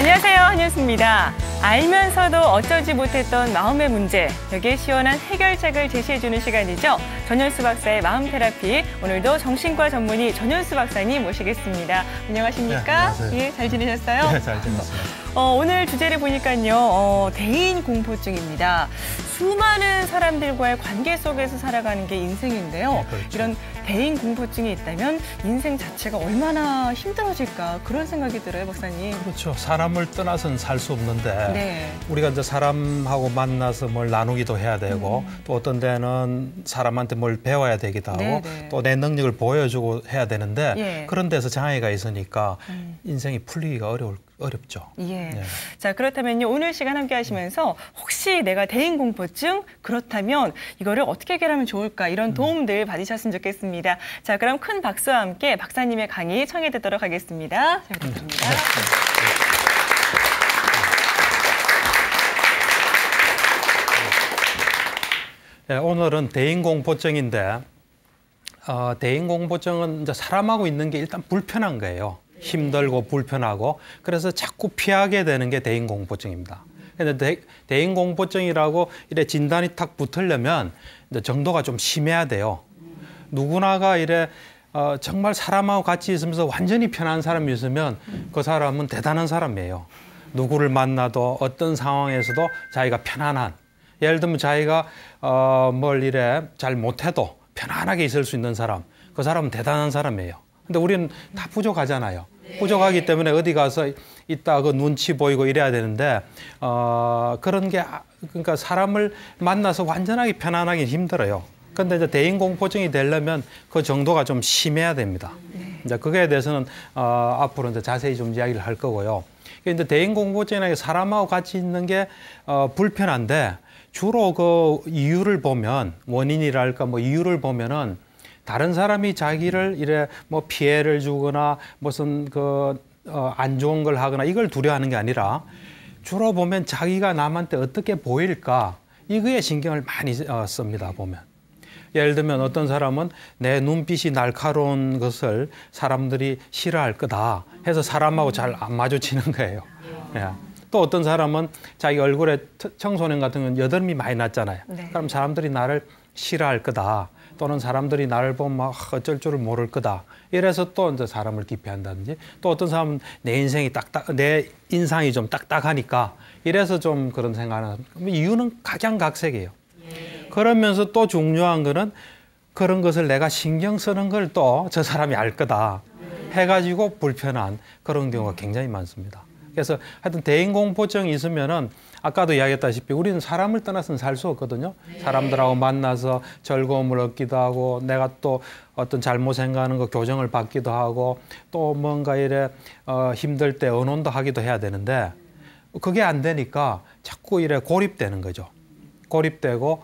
안녕하세요, 한윤수입니다. 알면서도 어쩌지 못했던 마음의 문제, 여기에 시원한 해결책을 제시해주는 시간이죠. 전현수 박사의 마음 테라피. 오늘도 정신과 전문의 전현수 박사님 모시겠습니다. 안녕하십니까? 네, 안녕하세요. 예, 잘 지내셨어요? 네, 잘 지냈습니다. 오늘 주제를 보니까요, 대인 공포증입니다. 수많은 사람들과의 관계 속에서 살아가는 게 인생인데요. 네, 그렇죠. 이런 대인 공포증이 있다면 인생 자체가 얼마나 힘들어질까 그런 생각이 들어요, 박사님. 그렇죠. 사람을 떠나서는 살 수 없는데 네. 우리가 이제 사람하고 만나서 뭘 나누기도 해야 되고 또 어떤 데는 사람한테 뭘 배워야 되기도 하고 네. 또 내 능력을 보여주고 해야 되는데 예. 그런 데서 장애가 있으니까 인생이 풀리기가 어렵죠. 예. 네. 자, 그렇다면요, 오늘 시간 함께 하시면서 혹시 내가 대인 공포증 그렇다면 이거를 어떻게 해결하면 좋을까 이런 도움들 받으셨으면 좋겠습니다. 자, 그럼 큰 박수와 함께 박사님의 강의 청해 듣도록 하겠습니다. 잘 부탁드립니다. 네, 오늘은 대인 공포증인데 대인 공포증은 이제 사람하고 있는 게 일단 불편한 거예요. 힘들고 불편하고 그래서 자꾸 피하게 되는 게 대인 공포증입니다. 근데 대인 공포증이라고 이래 진단이 탁 붙으려면 이제 정도가 좀 심해야 돼요. 누구나가 이래 정말 사람하고 같이 있으면서 완전히 편한 사람이 있으면 그 사람은 대단한 사람이에요. 누구를 만나도 어떤 상황에서도 자기가 편안한, 예를 들면 자기가 뭘 이래 잘 못해도 편안하게 있을 수 있는 사람, 그 사람은 대단한 사람이에요. 근데 우리는 다 부족하잖아요. 부족하기 때문에 어디 가서 있다 그 눈치 보이고 이래야 되는데 그런 게 그러니까 사람을 만나서 완전하게 편안하기 힘들어요. 근데 이제 대인 공포증이 되려면 그 정도가 좀 심해야 됩니다. 이제 그거에 대해서는 앞으로 이제 자세히 좀 이야기를 할 거고요. 근데 대인 공포증이라는 게 사람하고 같이 있는 게 불편한데 주로 그 이유를 보면 원인이랄까 뭐 이유를 보면은 다른 사람이 자기를 이래 뭐 피해를 주거나 무슨 안 좋은 걸 하거나 이걸 두려워하는 게 아니라 주로 보면 자기가 남한테 어떻게 보일까 이거에 신경을 많이 씁니다 보면. 예를 들면 어떤 사람은 내 눈빛이 날카로운 것을 사람들이 싫어할 거다 해서 사람하고 잘 안 마주치는 거예요. 예. 또 어떤 사람은 자기 얼굴에 청소년 같은 건 여드름이 많이 났잖아요. 네. 그럼 사람들이 나를 싫어할 거다. 또는 사람들이 나를 보면 막 어쩔 줄을 모를 거다. 이래서 또 이제 사람을 기피한다든지 또 어떤 사람은 내 인상이 좀 딱딱하니까 이래서 좀 그런 생각을 하는 이유는 각양각색이에요. 그러면서 또 중요한 거는 그런 것을 내가 신경 쓰는 걸 또 저 사람이 알 거다 해가지고 불편한 그런 경우가 굉장히 많습니다. 그래서 하여튼 대인 공포증이 있으면은 아까도 이야기했다시피 우리는 사람을 떠나서는 살 수 없거든요. 사람들하고 만나서 즐거움을 얻기도 하고 내가 또 어떤 잘못 생각하는 거 교정을 받기도 하고 또 뭔가 이래 힘들 때 의논도 하기도 해야 되는데 그게 안 되니까 자꾸 이래 고립되는 거죠. 고립되고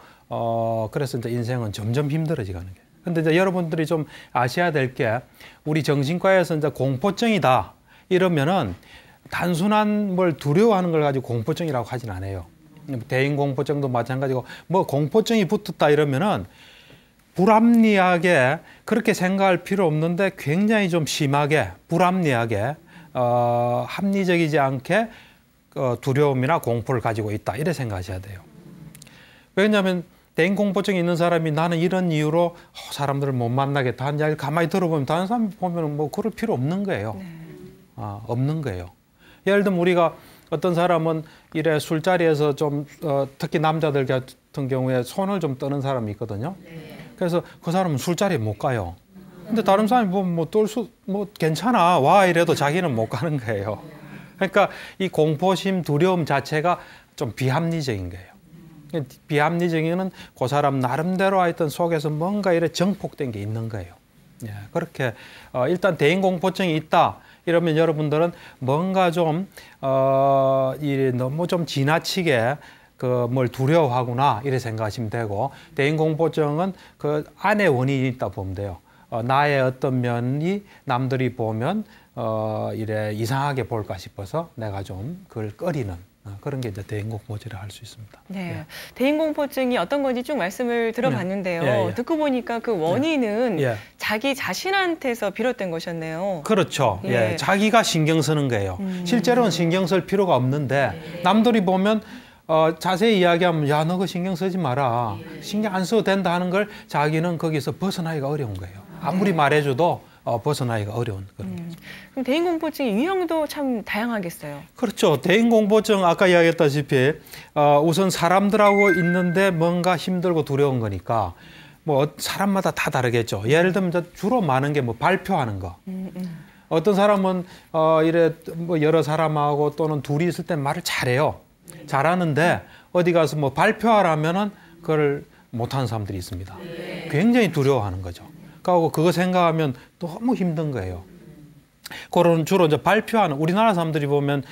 그래서 이제 인생은 점점 힘들어지는 게. 근데 이제 여러분들이 좀 아셔야 될 게 우리 정신과에서 이제 공포증이다 이러면은 단순한 뭘 두려워하는 걸 가지고 공포증이라고 하진 않아요. 대인 공포증도 마찬가지고 뭐 공포증이 붙었다 이러면은 불합리하게 그렇게 생각할 필요 없는데 굉장히 좀 심하게 불합리하게 합리적이지 않게 두려움이나 공포를 가지고 있다 이래 생각하셔야 돼요. 왜냐하면 대인 공포증이 있는 사람이 나는 이런 이유로 사람들을 못 만나겠다 하는 이야기를 가만히 들어보면 다른 사람 보면 뭐 그럴 필요 없는 거예요. 없는 거예요. 예를 들면 우리가 어떤 사람은 이래 술자리에서 좀 특히 남자들 같은 경우에 손을 좀 떠는 사람이 있거든요. 그래서 그 사람은 술자리에 못 가요. 근데 다른 사람이 뭐 괜찮아 와 이래도 자기는 못 가는 거예요. 그러니까 이 공포심 두려움 자체가 좀 비합리적인 거예요. 비합리적인 그 사람 나름대로 하여튼 속에서 뭔가 이래 정폭된 게 있는 거예요. 예, 그렇게 일단 대인 공포증이 있다. 이러면 여러분들은 뭔가 좀 너무 좀 지나치게 뭘 두려워하구나 이렇게 생각하시면 되고 대인 공포증은 그 안에 원인이 있다 보면 돼요. 나의 어떤 면이 남들이 보면 이래 이상하게 볼까 싶어서 내가 좀 그걸 꺼리는 그런 게 이제 대인공포증이라 할 수 있습니다. 네, 대인공포증이 어떤 건지 쭉 말씀을 들어봤는데요. 예, 예. 듣고 보니까 그 원인은 예. 자기 자신한테서 비롯된 것이었네요. 그렇죠. 예. 예. 자기가 신경 쓰는 거예요. 실제로는 신경 쓸 필요가 없는데 남들이 보면 자세히 이야기하면 야, 너 그 신경 쓰지 마라. 신경 안 써도 된다 하는 걸 자기는 거기서 벗어나기가 어려운 거예요. 아무리 말해줘도 벗어나기가 어려운 그런 거죠. 그럼 대인공포증의 유형도 참 다양하겠어요. 그렇죠. 대인공포증 아까 이야기했다시피 우선 사람들하고 있는데 뭔가 힘들고 두려운 거니까 뭐 사람마다 다 다르겠죠. 예를 들면 주로 많은 게 뭐 발표하는 거. 어떤 사람은 이래 뭐 여러 사람하고 또는 둘이 있을 때 말을 잘해요. 잘하는데 어디 가서 뭐 발표하라면은 그걸 못하는 사람들이 있습니다. 굉장히 두려워하는 거죠. 그거 생각하면 너무 힘든 거예요. 그런 주로 이제 발표하는 우리나라 사람들이 보면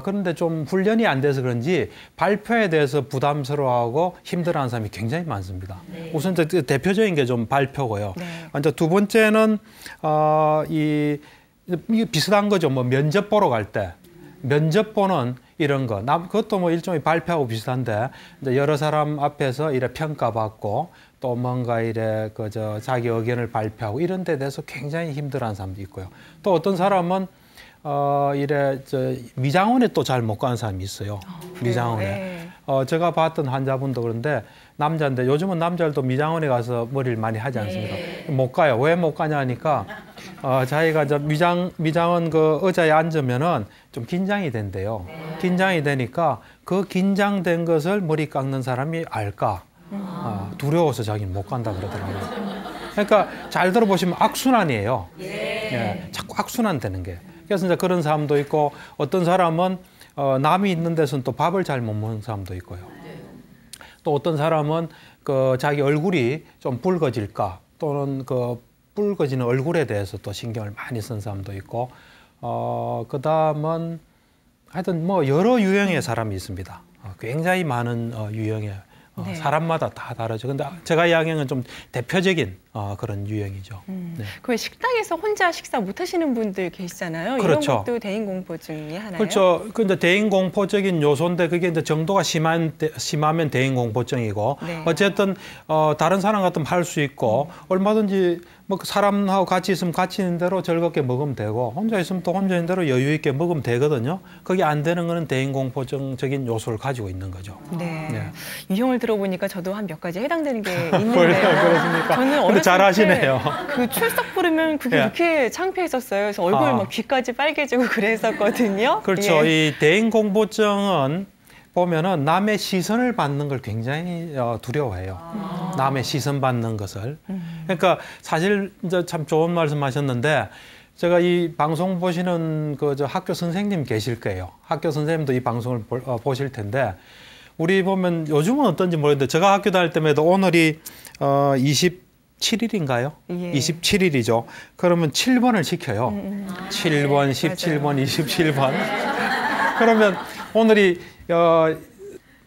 그런데 좀 훈련이 안 돼서 그런지 발표에 대해서 부담스러워하고 힘들어하는 사람이 굉장히 많습니다. 우선 이제 대표적인 게 좀 발표고요. 이제 두 번째는 이게 비슷한 거죠. 뭐 면접 보러 갈 때 면접 보는 이런 거, 그것도 뭐 일종의 발표하고 비슷한데 이제 여러 사람 앞에서 이래 평가받고 또 뭔가 이래 자기 의견을 발표하고 이런 데 대해서 굉장히 힘들어하는 사람도 있고요. 또 어떤 사람은 이래 미장원에 또 잘 못 가는 사람이 있어요. 미장원에. 제가 봤던 환자분도 그런데 남자인데 요즘은 남자들도 미장원에 가서 머리를 많이 하지 않습니까? 못 가요. 왜 못 가냐 하니까 자기가 미장원 그 의자에 앉으면은 좀 긴장이 된대요. 긴장이 되니까 그 긴장된 것을 머리 깎는 사람이 알까? 두려워서 자기는 못 간다 그러더라고요. 그러니까 잘 들어보시면 악순환이에요. 예, 자꾸 악순환 되는 게. 그래서 이제 그런 사람도 있고 어떤 사람은 남이 있는 데서는 또 밥을 잘 못 먹는 사람도 있고요. 또 어떤 사람은 자기 얼굴이 좀 붉어질까 또는 붉어지는 얼굴에 대해서 또 신경을 많이 쓴 사람도 있고 그다음은 하여튼 뭐 여러 유형의 사람이 있습니다. 굉장히 많은 유형의 사람마다 다 다르죠. 근데 제가 이야기하는 좀 대표적인 그런 유형이죠. 네. 그 식당에서 혼자 식사 못 하시는 분들 계시잖아요. 그렇죠. 이런 것도 대인공포증이 하나요? 그렇죠. 근데 대인공포적인 요소인데 그게 이제 정도가 심하면 대인공포증이고 어쨌든 다른 사람 같으면 할 수 있고 얼마든지 뭐 사람하고 같이 있으면 같이 있는 대로 즐겁게 먹으면 되고 혼자 있으면 또 혼자 있는 대로 여유 있게 먹으면 되거든요. 그게 안 되는 거는 대인공포증적인 요소를 가지고 있는 거죠. 네. 유형을 들어보니까 저도 한 몇 가지 해당되는 게 있는데요. 그렇습니까? 저는 어렸을 잘하시네요. 그 출석 부르면 그게 이렇게 창피했었어요. 그래서 얼굴 막 귀까지 빨개지고 그랬었거든요. 그렇죠. 이 대인공포증은 보면은 남의 시선을 받는 걸 굉장히 두려워해요. 남의 시선 받는 것을. 그러니까 사실 이제 참 좋은 말씀하셨는데 제가 이 방송 보시는 학교 선생님 계실 거예요. 학교 선생님도 이 방송을 보실 텐데 우리 보면 요즘은 어떤지 모르겠는데 제가 학교 다닐 때마다 오늘이 27일인가요? 예. 27일이죠. 그러면 7번을 시켜요. 7번, 17번, 27번. 그러면 오늘이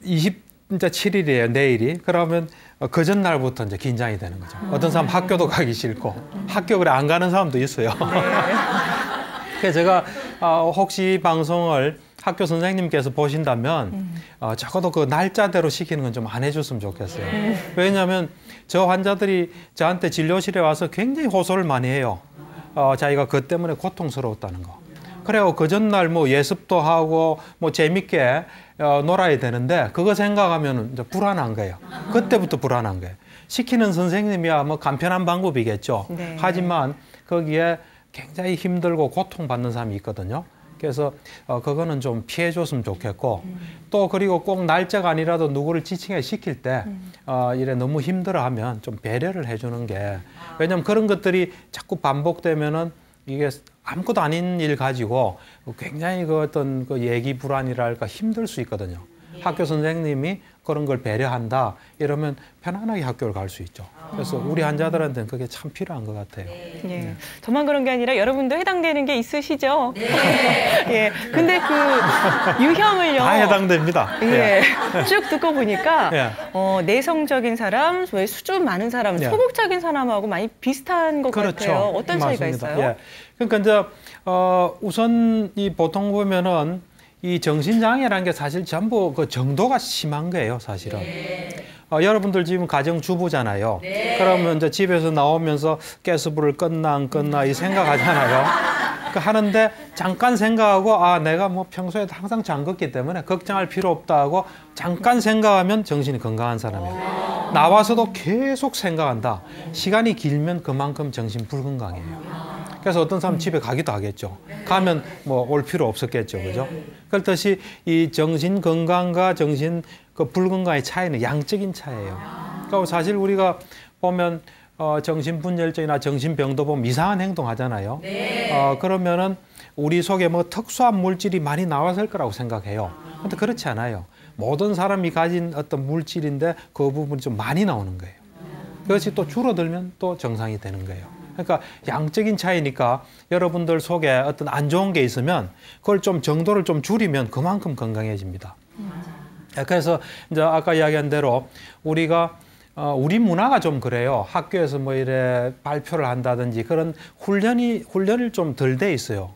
27일이에요, 내일이. 그러면 그 전날부터 이제 긴장이 되는 거죠. 어떤 사람 학교도 가기 싫고 학교 그래 안 가는 사람도 있어요. 그래서 제가 혹시 이 방송을 학교 선생님께서 보신다면 적어도 그 날짜대로 시키는 건 좀 안 해줬으면 좋겠어요. 왜냐하면 저 환자들이 저한테 진료실에 와서 굉장히 호소를 많이 해요. 자기가 그것 때문에 고통스러웠다는 거. 그래요. 그 전날 뭐 예습도 하고 뭐 재밌게 놀아야 되는데 그거 생각하면 이제 불안한 거예요. 그때부터 불안한 거예요. 시키는 선생님이야 뭐 간편한 방법이겠죠. 네. 하지만 거기에 굉장히 힘들고 고통받는 사람이 있거든요. 그래서 그거는 좀 피해줬으면 좋겠고 또 그리고 꼭 날짜가 아니라도 누구를 지칭해 시킬 때 이래 너무 힘들어하면 좀 배려를 해주는 게 왜냐하면 그런 것들이 자꾸 반복되면은 이게 아무것도 아닌 일 가지고 굉장히 그 어떤 그 얘기 불안이랄까 힘들 수 있거든요. 학교 선생님이 그런 걸 배려한다 이러면 편안하게 학교를 갈 수 있죠. 그래서 우리 환자들한테는 그게 참 필요한 것 같아요. 네. 저만 그런 게 아니라 여러분도 해당되는 게 있으시죠? 예. 근데 그 유형을요. 다 해당됩니다. 예. 쭉 듣고 보니까 예. 내성적인 사람, 왜 수준 많은 사람, 예. 소극적인 사람하고 많이 비슷한 것 그렇죠. 같아요. 어떤 차이가 맞습니다. 있어요? 예. 그러니까 이제 우선 이 보통 보면은 이 정신장애라는 게 사실 전부 그 정도가 심한 거예요, 사실은. 여러분들 지금 가정주부잖아요. 그러면 이제 집에서 나오면서 가스불을 껐나 안 껐나 이 생각하잖아요. 하는데 잠깐 생각하고 아 내가 뭐 평소에 항상 잠궜기 때문에 걱정할 필요 없다 하고 잠깐 생각하면 정신이 건강한 사람이에요. 나와서도 계속 생각한다. 시간이 길면 그만큼 정신 불건강해요. 그래서 어떤 사람은 집에 가기도 하겠죠. 가면 뭐 올 필요 없었겠죠. 그죠? 그렇듯이 이 정신 건강과 정신 그 불건강의 차이는 양적인 차이예요. 그러니까 사실 우리가 보면 정신분열증이나 정신병도 보면 이상한 행동 하잖아요. 그러면은 우리 속에 뭐 특수한 물질이 많이 나왔을 거라고 생각해요. 근데 그렇지 않아요. 모든 사람이 가진 어떤 물질인데 그 부분이 좀 많이 나오는 거예요. 그것이 또 줄어들면 또 정상이 되는 거예요. 그러니까 양적인 차이니까 여러분들 속에 어떤 안 좋은 게 있으면 그걸 좀 정도를 좀 줄이면 그만큼 건강해집니다. 그래서 이제 아까 이야기한 대로 우리가 우리 문화가 좀 그래요. 학교에서 뭐 이래 발표를 한다든지 그런 훈련을 좀 덜 돼 있어요.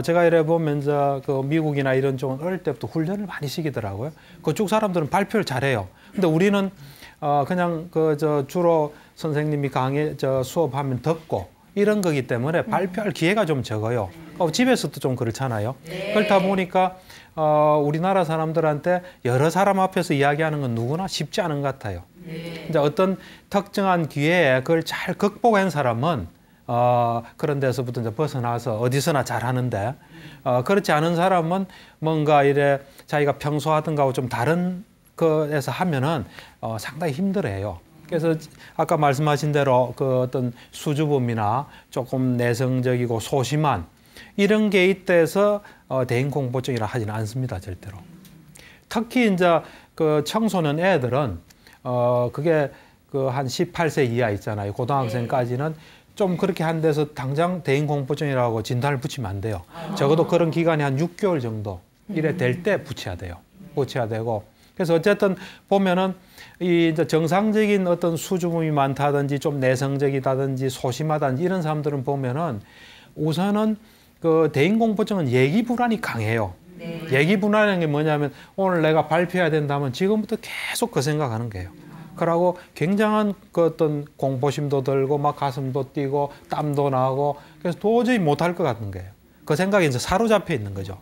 제가 이래 보면 이제 그 미국이나 이런 쪽은 어릴 때부터 훈련을 많이 시키더라고요. 그쪽 사람들은 발표를 잘해요. 근데 우리는 그냥 주로 선생님이 수업하면 듣고 이런 거기 때문에 발표할 기회가 좀 적어요. 집에서도 좀 그렇잖아요. 그렇다 보니까 우리나라 사람들한테 여러 사람 앞에서 이야기하는 건 누구나 쉽지 않은 것 같아요. 이제 어떤 특정한 기회에 그걸 잘 극복한 사람은 그런 데서부터 이제 벗어나서 어디서나 잘하는데 그렇지 않은 사람은 뭔가 이래 자기가 평소 하던 거하고 좀 다른 거에서 하면은 상당히 힘들어요. 그래서 아까 말씀하신 대로 그 어떤 수줍음이나 조금 내성적이고 소심한 이런 게 있대서 대인공포증이라 하지는 않습니다, 절대로. 특히 이제 그 청소년 애들은 그게 그 한 18세 이하 있잖아요. 고등학생까지는 좀 그렇게 한 데서 당장 대인공포증이라고 진단을 붙이면 안 돼요. 적어도 그런 기간이 한 6개월 정도 이래 될 때 붙여야 돼요. 붙여야 되고. 그래서 어쨌든 보면은 이 이제 정상적인 어떤 수줍음이 많다든지 좀 내성적이다든지 소심하다든지 이런 사람들은 보면은 우선은 그 대인공포증은 예기 불안이 강해요. 예기 불안이라는 게 뭐냐면 오늘 내가 발표해야 된다면 지금부터 계속 그 생각하는 거예요. 그러고 굉장한 그 어떤 공포심도 들고 막 가슴도 뛰고 땀도 나고 그래서 도저히 못할 것 같은 거예요. 그 생각에 이제 사로잡혀 있는 거죠.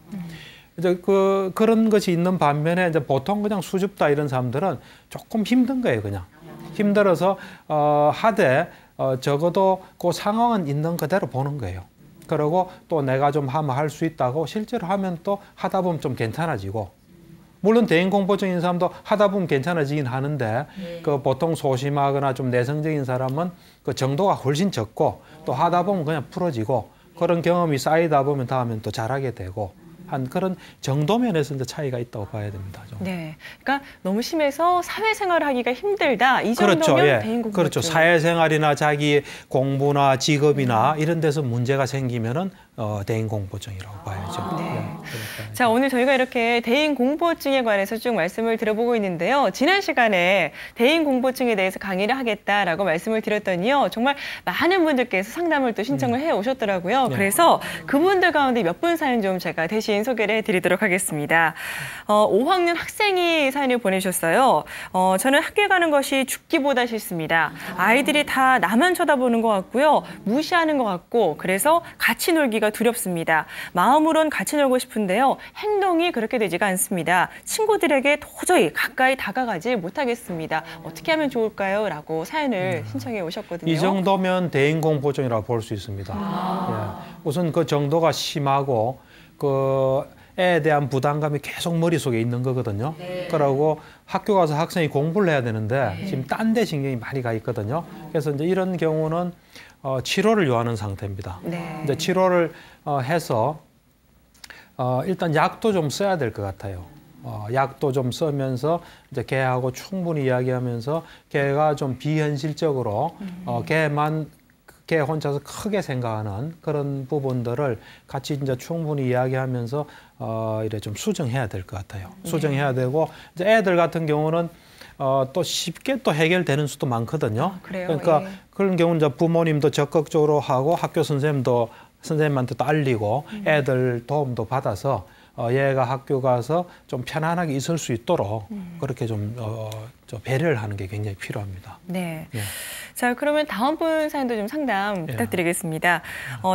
이제 그런 것이 있는 반면에 이제 보통 그냥 수줍다 이런 사람들은 조금 힘든 거예요, 그냥. 힘들어서 하되 적어도 그 상황은 있는 그대로 보는 거예요. 그러고 또 내가 좀 하면 할 수 있다고 실제로 하면 또 하다 보면 좀 괜찮아지고 물론 대인공포증인 사람도 하다 보면 괜찮아지긴 하는데 그 보통 소심하거나 좀 내성적인 사람은 그 정도가 훨씬 적고 또 하다 보면 그냥 풀어지고 그런 경험이 쌓이다 보면 다음엔 또 잘하게 되고 한 그런 정도 면에서 이제 차이가 있다고 봐야 됩니다. 좀. 네, 그러니까 너무 심해서 사회생활을 하기가 힘들다. 이 정도면 그렇죠. 예. 대인공포증. 그렇죠. 사회생활이나 자기 공부나 직업이나 이런 데서 문제가 생기면은 대인공포증이라고 봐야죠. 네. 네. 자, 오늘 저희가 이렇게 대인공포증에 관해서 쭉 말씀을 드려보고 있는데요. 지난 시간에 대인공포증에 대해서 강의를 하겠다라고 말씀을 드렸더니요. 정말 많은 분들께서 상담을 또 신청을 해 오셨더라고요. 네. 그래서 그분들 가운데 몇 분 사연 좀 제가 대신 소개를 해드리도록 하겠습니다. 5학년 학생이 사연을 보내주셨어요. 저는 학교에 가는 것이 죽기보다 싫습니다. 아이들이 다 나만 쳐다보는 것 같고요. 무시하는 것 같고 그래서 같이 놀기가 두렵습니다. 마음으론 같이 놀고 싶은데요. 행동이 그렇게 되지가 않습니다. 친구들에게 도저히 가까이 다가가지 못하겠습니다. 어떻게 하면 좋을까요? 라고 사연을 신청해 오셨거든요. 이 정도면 대인공포증이라고 볼 수 있습니다. 예. 우선 그 정도가 심하고 그 애에 대한 부담감이 계속 머릿속에 있는 거거든요. 그러고 학교 가서 학생이 공부를 해야 되는데 지금 딴 데 신경이 많이 가 있거든요. 그래서 이제 이런 경우는 치료를 요하는 상태입니다. 네. 이제 치료를 해서 일단 약도 좀 써야 될 것 같아요. 약도 좀 쓰면서 이제 걔하고 충분히 이야기하면서 걔가 좀 비현실적으로 걔 혼자서 크게 생각하는 그런 부분들을 같이 이제 충분히 이야기하면서 이래 좀 수정해야 될 것 같아요. 수정해야 되고 이제 애들 같은 경우는 또 쉽게 또 해결되는 수도 많거든요. 그래요? 그러니까 예. 그런 경우는 이제 부모님도 적극적으로 하고 학교 선생님한테 또 알리고 애들 도움도 받아서 얘가 학교 가서 좀 편안하게 있을 수 있도록 그렇게 좀 배려를 하는 게 굉장히 필요합니다. 네. 예. 자, 그러면 다음 분 사연도 좀 상담 예. 부탁드리겠습니다.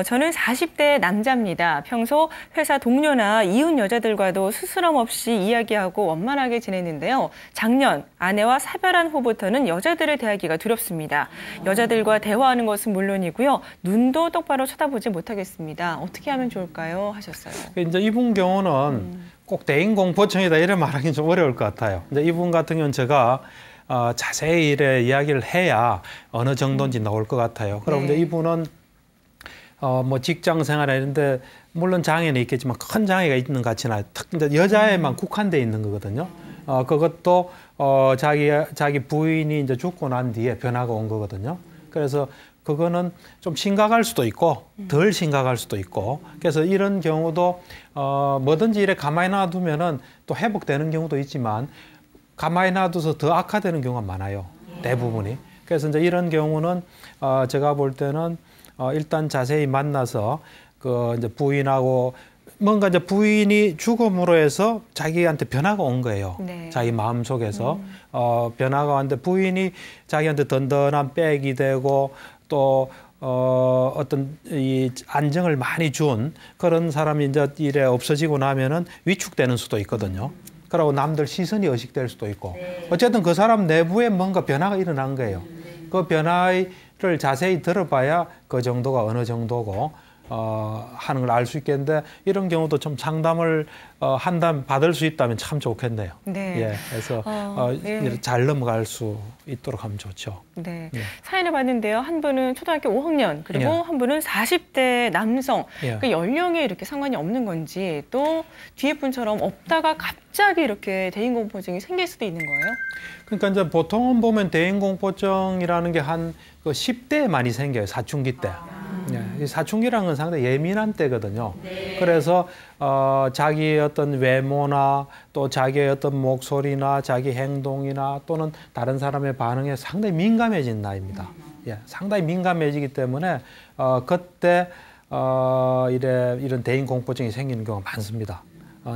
저는 40대 남자입니다. 평소 회사 동료나 이웃 여자들과도 스스럼 없이 이야기하고 원만하게 지냈는데요. 작년 아내와 사별한 후부터는 여자들을 대하기가 두렵습니다. 여자들과 대화하는 것은 물론이고요. 눈도 똑바로 쳐다보지 못하겠습니다. 어떻게 하면 좋을까요? 하셨어요. 이제 이분 경우는 꼭 대인공포증이다 이런 말하기는 좀 어려울 것 같아요. 이제 이분 같은 경우는 제가 자세히 이래 이야기를 해야 어느 정도인지 나올 것 같아요. 그럼 네. 이제 이분은 뭐 직장 생활 이런데 물론 장애는 있겠지만 큰 장애가 있는 것 같지는 않아요. 특 이제 여자에만 국한돼 있는 거거든요. 그것도 자기 부인이 이제 죽고 난 뒤에 변화가 온 거거든요. 그래서 그거는 좀 심각할 수도 있고 덜 심각할 수도 있고 그래서 이런 경우도 뭐든지 이래 가만히 놔두면은 또 회복되는 경우도 있지만 가만히 놔둬서 더 악화되는 경우가 많아요. 대부분이. 그래서 이제 이런 경우는 제가 볼 때는 일단 자세히 만나서 그 이제 부인하고 뭔가 이제 부인이 죽음으로 해서 자기한테 변화가 온 거예요. 네. 자기 마음 속에서 변화가 왔는데 부인이 자기한테 든든한 백이 되고 또 어떤 이 안정을 많이 준 그런 사람이 이제 이래 없어지고 나면은 위축되는 수도 있거든요. 그리고 남들 시선이 의식될 수도 있고 어쨌든 그 사람 내부에 뭔가 변화가 일어난 거예요. 그 변화를 자세히 들어봐야 그 정도가 어느 정도고 하는 걸 알 수 있겠는데 이런 경우도 좀 상담을 받을 수 있다면 참 좋겠네요. 네. 예, 그래서 네. 잘 넘어갈 수 있도록 하면 좋죠. 네. 예. 사연을 봤는데요. 한 분은 초등학교 5학년, 그리고 예. 한 분은 40대 남성. 예. 그 연령에 이렇게 상관이 없는 건지 또 뒤에 분처럼 없다가 갑자기 이렇게 대인공포증이 생길 수도 있는 거예요? 그러니까 이제 보통은 보면 대인공포증이라는 게 한 그 10대에 많이 생겨요. 사춘기 때. 예, 이 사춘기라는 건 상당히 예민한 때거든요. 그래서 자기의 어떤 외모나 또 자기의 어떤 목소리나 자기 행동이나 또는 다른 사람의 반응에 상당히 민감해진 나이입니다. 예, 상당히 민감해지기 때문에 그때 이런 대인공포증이 생기는 경우가 많습니다.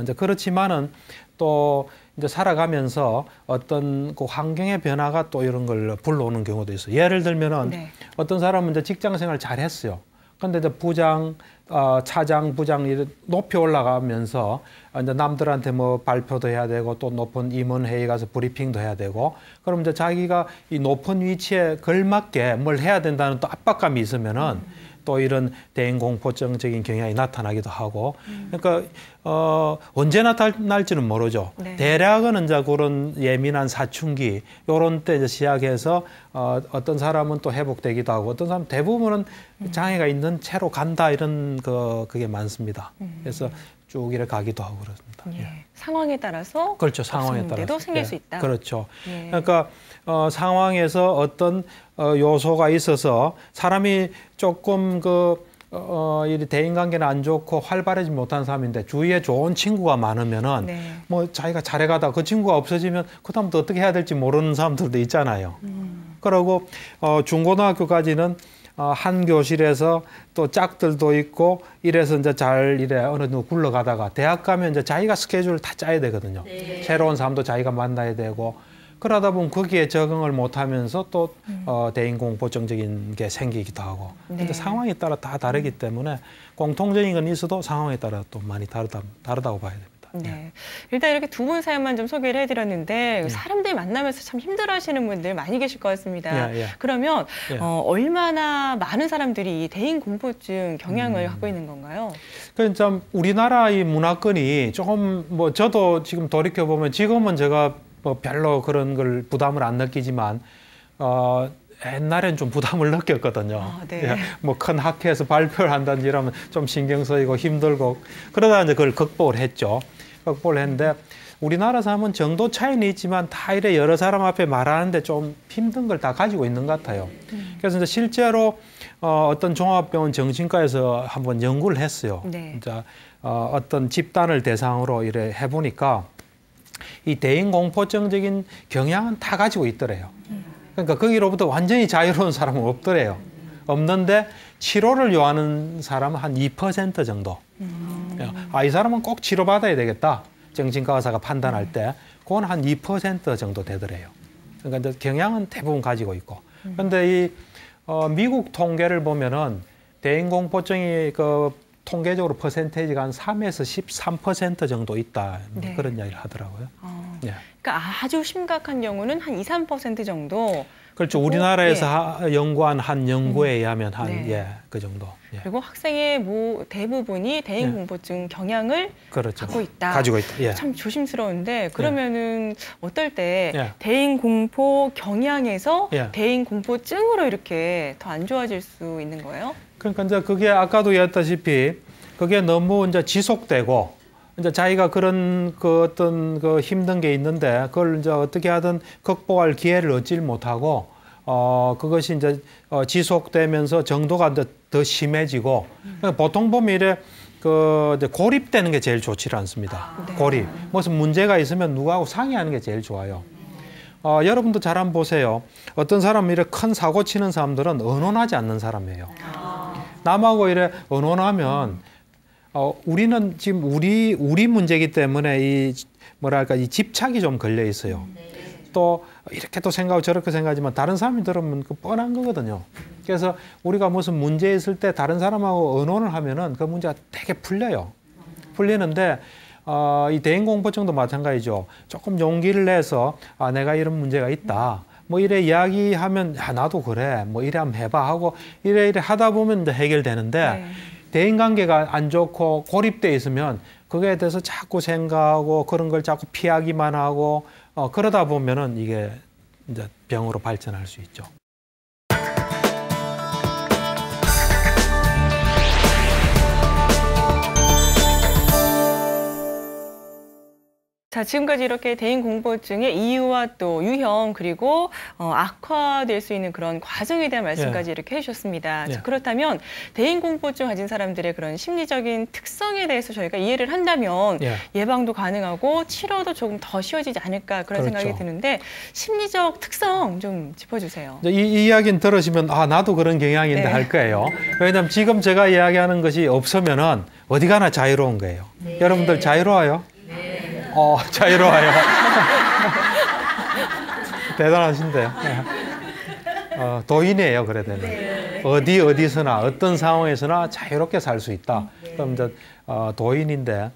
이제 그렇지만은 또 이제 살아가면서 어떤 그 환경의 변화가 또 이런 걸 불러오는 경우도 있어요. 예를 들면은 네. 어떤 사람은 이제 직장 생활 잘 했어요. 근데 이제 부장, 차장, 부장 이렇게 높이 올라가면서 이제 남들한테 뭐 발표도 해야 되고 또 높은 임원회의 가서 브리핑도 해야 되고 그럼 이제 자기가 이 높은 위치에 걸맞게 뭘 해야 된다는 또 압박감이 있으면은 또 이런 대인공포증적인 경향이 나타나기도 하고 그러니까 언제 나타날지는 모르죠. 네. 대략은 이제 그런 예민한 사춘기 요런 때 이제 시작해서 어떤 사람은 또 회복되기도 하고 어떤 사람 대부분은 장애가 있는 채로 간다 이런 그게 많습니다. 그래서 쭉 이렇게 가기도 하고 그렇습니다. 예. 예. 상황에 따라서 그렇죠. 상황에 없었는데도 따라서 생길 예. 수 있다. 그렇죠. 예. 그러니까 상황에서 어떤 요소가 있어서 사람이 조금 이 대인관계는 안 좋고 활발하지 못한 사람인데 주위에 좋은 친구가 많으면은 네. 뭐 자기가 잘해가다 그 친구가 없어지면 그다음부터 어떻게 해야 될지 모르는 사람들도 있잖아요. 그리고 중고등학교까지는 한 교실에서 또 짝들도 있고 이래서 이제 잘 이래 어느 정도 굴러가다가 대학 가면 이제 자기가 스케줄을 다 짜야 되거든요. 네. 새로운 사람도 자기가 만나야 되고 그러다 보면 거기에 적응을 못하면서 또 대인공포증적인 게 생기기도 하고. 근데 네. 상황에 따라 다 다르기 때문에 공통적인 건 있어도 상황에 따라 또 많이 다르다고 봐야 됩니다. 네. 일단 이렇게 두 분 사연만 좀 소개를 해드렸는데 사람들 만나면서 참 힘들어하시는 분들 많이 계실 것 같습니다. 예, 예. 그러면 예. 얼마나 많은 사람들이 이 대인공포증 경향을 갖고 있는 건가요? 그 참 우리나라 이 문화권이 조금 뭐 저도 지금 돌이켜 보면 지금은 제가 뭐 별로 그런 걸 부담을 안 느끼지만 옛날엔 좀 부담을 느꼈거든요. 아, 네. 예, 뭐 큰 학회에서 발표를 한다든지 이러면 좀 신경 쓰이고 힘들고 그러다 이제 그걸 극복을 했죠. 극복을 했는데 우리나라 사람은 정도 차이는 있지만 다 이래 여러 사람 앞에 말하는데 좀 힘든 걸 다 가지고 있는 것 같아요. 그래서 이제 실제로 어떤 종합병원 정신과에서 한번 연구를 했어요. 네. 이제 어떤 집단을 대상으로 이래 해보니까 이 대인공포증적인 경향은 다 가지고 있더래요. 그러니까 거기로부터 완전히 자유로운 사람은 없더래요. 없는데 치료를 요하는 사람은 한 2% 정도. 이 사람은 꼭 치료받아야 되겠다. 정신과 의사가 판단할 때 그건 한 2% 정도 되더래요. 그러니까 이제 경향은 대부분 가지고 있고. 그런데 이 미국 통계를 보면은 대인공포증이 그 통계적으로 퍼센테이지가 한 3에서 13% 정도 있다. 네. 그런 이야기를 하더라고요. 예. 그러니까 아주 심각한 경우는 한 2, 3% 정도. 그렇죠. 그리고, 우리나라에서 연구한 한 연구에 의하면 한 네. 그 정도. 예. 그리고 학생의 대부분이 대인공포증 경향을 그렇죠. 갖고 있다. 가지고 있다. 예. 참 조심스러운데 그러면은 어떨 때 예. 대인공포 경향에서 예. 대인공포증으로 이렇게 더 안 좋아질 수 있는 거예요? 그러니까 이제 그게 아까도 얘기했다시피 그게 너무 이제 지속되고 이제 자기가 그런 그 어떤 그 힘든 게 있는데 그걸 이제 어떻게 하든 극복할 기회를 얻질 못하고 그것이 이제 지속되면서 정도가 이제 더 심해지고 그러니까 보통 보면 이래 그 이제 고립되는 게 제일 좋지 않습니다. 네. 고립. 무슨 문제가 있으면 누구하고 상의하는 게 제일 좋아요. 여러분도 잘 한번 보세요. 어떤 사람은 이렇게 큰 사고 치는 사람들은 언론하지 않는 사람이에요. 남하고 이래 언론하면 우리는 지금 우리 문제이기 때문에 이 뭐랄까 이 집착이 좀 걸려 있어요. 또 이렇게 또 생각하고 저렇게 생각하지만 다른 사람이 들으면 그 뻔한 거거든요. 그래서 우리가 무슨 문제 있을 때 다른 사람하고 의논을 하면은 그 문제가 되게 풀려요. 풀리는데 이 대인공포증도 마찬가지죠. 조금 용기를 내서 내가 이런 문제가 있다. 뭐 이래 이야기하면 나도 그래. 뭐 이래 한번 해봐 하고 이래 하다 보면 이제 해결되는데 네. 대인관계가 안 좋고 고립돼 있으면 그거에 대해서 자꾸 생각하고 그런 걸 자꾸 피하기만 하고 그러다 보면은 이게 이제 병으로 발전할 수 있죠. 자, 지금까지 이렇게 대인공포증의 이유와 또 유형 그리고 악화될 수 있는 그런 과정에 대한 말씀까지 이렇게 해주셨습니다. 자, 그렇다면 대인공포증 가진 사람들의 그런 심리적인 특성에 대해서 저희가 이해를 한다면 예방도 가능하고 치료도 조금 더 쉬워지지 않을까 그런 생각이 드는데 심리적 특성 좀 짚어주세요. 이 이야기는 들으시면 나도 그런 경향이 있는데 할 거예요. 왜냐하면 지금 제가 이야기하는 것이 없으면은 어디 가나 자유로운 거예요. 여러분들 자유로워요? 자유로워요. 대단하신데요. 도인이에요, 그래 되면. 어디서나, 어떤 상황에서나 자유롭게 살 수 있다. 그럼 이제, 도인인데,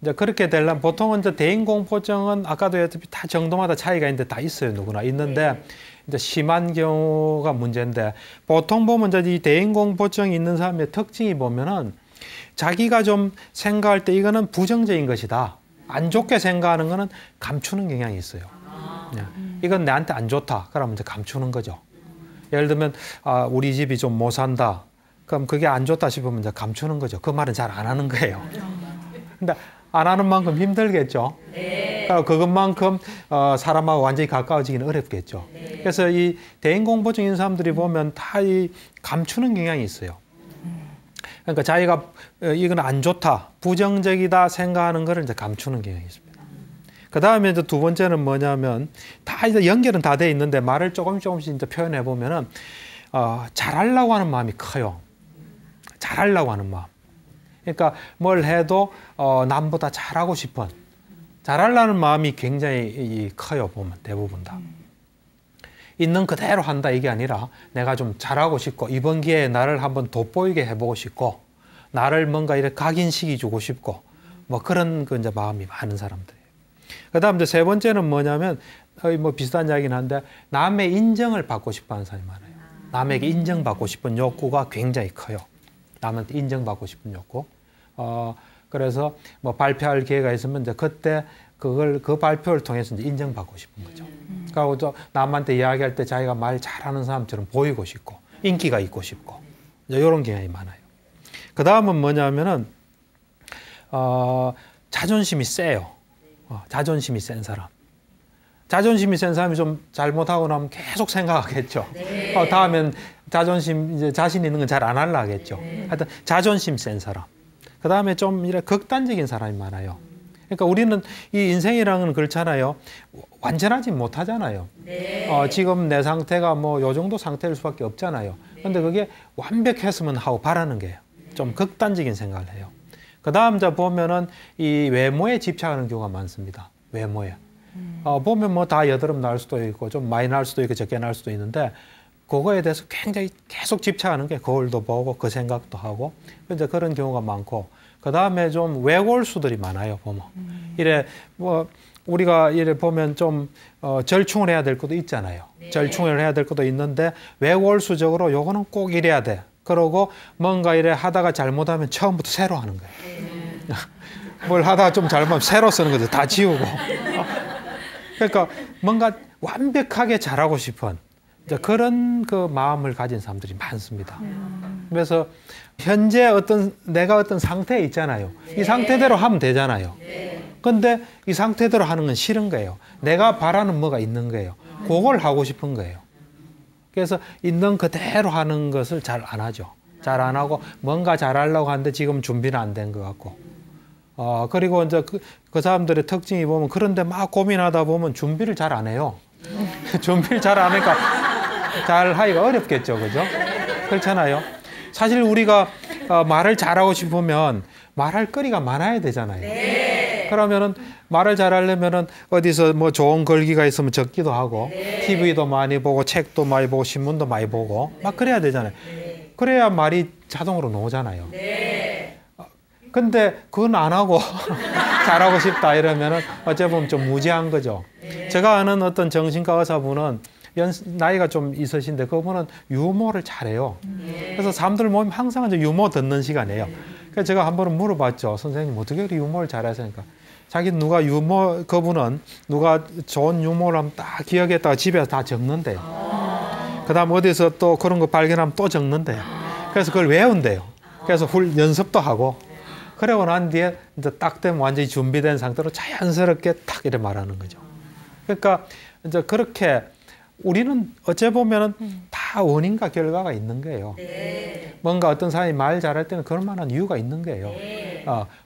이제 그렇게 되려면 보통은 이제 대인공포증은 아까도 얘기했듯이 다 정도마다 차이가 있는데 다 있어요, 누구나. 있는데, 이제 심한 경우가 문제인데, 보통 보면 이제 이 대인공포증이 있는 사람의 특징이 보면은 자기가 좀 생각할 때 이거는 부정적인 것이다. 안 좋게 생각하는 거는 감추는 경향이 있어요. 이건 나한테 안 좋다. 그러면 이제 감추는 거죠. 예를 들면 우리 집이 좀 못 산다. 그럼 그게 안 좋다 싶으면 이제 감추는 거죠. 그 말은 잘 안 하는 거예요. 근데 안 하는 만큼 힘들겠죠. 그러니까 그것만큼 사람하고 완전히 가까워지기는 어렵겠죠. 그래서 이 대인공포증 있는 사람들이 보면 다 이 감추는 경향이 있어요. 그러니까 자기가 이건 안 좋다, 부정적이다 생각하는 거를 이제 감추는 경향이 있습니다. 그 다음에 이제 두 번째는 뭐냐면 다 이제 연결은 다 돼 있는데 말을 조금씩 이제 표현해 보면은 잘하려고 하는 마음이 커요. 잘하려고 하는 마음. 그러니까 뭘 해도 남보다 잘하고 싶은 잘하려는 마음이 굉장히 커요. 보면 대부분 다. 있는 그대로 한다 이게 아니라 내가 좀 잘하고 싶고 이번 기회에 나를 한번 돋보이게 해보고 싶고 나를 뭔가 이렇게 각인시켜주고 싶고 뭐 그런 그 이제 마음이 많은 사람들이에요. 그다음 이제 세 번째는 뭐냐면 뭐 비슷한 이야기는 한데 남의 인정을 받고 싶어하는 사람이 많아요. 남에게 인정받고 싶은 욕구가 굉장히 커요. 남한테 인정받고 싶은 욕구. 그래서 뭐 발표할 기회가 있으면 이제 그때 그 발표를 통해서 이제 인정받고 싶은 거죠. 그리고 또 남한테 이야기할 때 자기가 말 잘하는 사람처럼 보이고 싶고 인기가 있고 싶고 이런 경향이 많아요. 그 다음은 뭐냐면은 자존심이 세요. 자존심이 센 사람. 자존심이 센 사람이 좀 잘못하고 나면 계속 생각하겠죠. 다음엔 이제 자신 있는 건 잘 안 하려 하겠죠. 하여튼 자존심 센 사람. 그 다음에 좀 이래 극단적인 사람이 많아요. 그러니까 우리는 이 인생이라는 건 그렇잖아요. 완전하지 못하잖아요. 지금 내 상태가 뭐 요 정도 상태일 수밖에 없잖아요. 근데 그게 완벽했으면 하고 바라는 게요. 좀 극단적인 생각을 해요. 그 다음 보면은 이 외모에 집착하는 경우가 많습니다. 외모에. 보면 뭐 다 여드름 날 수도 있고 좀 많이 날 수도 있고 적게 날 수도 있는데 그거에 대해서 굉장히 계속 집착하는 게 거울도 보고 그 생각도 하고 이제 그런 경우가 많고 그 다음에 좀 외골수들이 많아요. 보면 이래 뭐 우리가 이래 보면 좀 절충을 해야 될 것도 있잖아요. 절충을 해야 될 것도 있는데 외골수적으로 요거는 꼭 이래야 돼. 그러고 뭔가 이래 하다가 잘못하면 처음부터 새로 하는 거예요. 뭘 하다가 좀 잘못하면 새로 쓰는 거죠. 다 지우고. 그러니까 뭔가 완벽하게 잘하고 싶은 이제 그런 그 마음을 가진 사람들이 많습니다. 그래서 현재 내가 어떤 상태에 있잖아요. 이 상태대로 하면 되잖아요. 근데 이 상태대로 하는 건 싫은 거예요. 내가 바라는 뭐가 있는 거예요. 그걸 하고 싶은 거예요. 그래서 있는 그대로 하는 것을 잘 안 하죠. 잘 안 하고 뭔가 잘하려고 하는데 지금 준비는 안 된 것 같고. 그리고 이제 그 사람들의 특징이 보면 그런데 막 고민하다 보면 준비를 잘 안 해요. 준비를 잘 안 하니까 잘 하기가 어렵겠죠. 그죠? 그렇잖아요. 사실 우리가 말을 잘하고 싶으면 말할 거리가 많아야 되잖아요. 그러면은 말을 잘하려면은 어디서 뭐 좋은 걸기가 있으면 적기도 하고 TV도 많이 보고 책도 많이 보고 신문도 많이 보고 막 그래야 되잖아요. 그래야 말이 자동으로 나오잖아요. 근데 그건 안 하고 잘하고 싶다 이러면은 어찌 보면 좀 무지한 거죠. 제가 아는 어떤 정신과 의사분은 나이가 좀 있으신데 그분은 유머를 잘해요. 그래서 사람들 모이면 항상 이제 유머 듣는 시간이에요. 그래서 제가 한 번은 물어봤죠. 선생님 어떻게 그렇게 유머를 잘하시니까 자기 그분은 누가 좋은 유머를 하면 딱 기억했다가 집에서 다 적는데요. 그 다음 어디서 또 그런 거 발견하면 또 적는데요. 그래서 그걸 외운대요. 그래서 연습도 하고 그러고 난 뒤에 이제 딱 되면 완전히 준비된 상태로 자연스럽게 딱 이렇게 말하는 거죠. 그러니까 이제 그렇게 우리는 어째 보면은 다 원인과 결과가 있는 거예요. 뭔가 어떤 사람이 말 잘할 때는 그럴 만한 이유가 있는 거예요.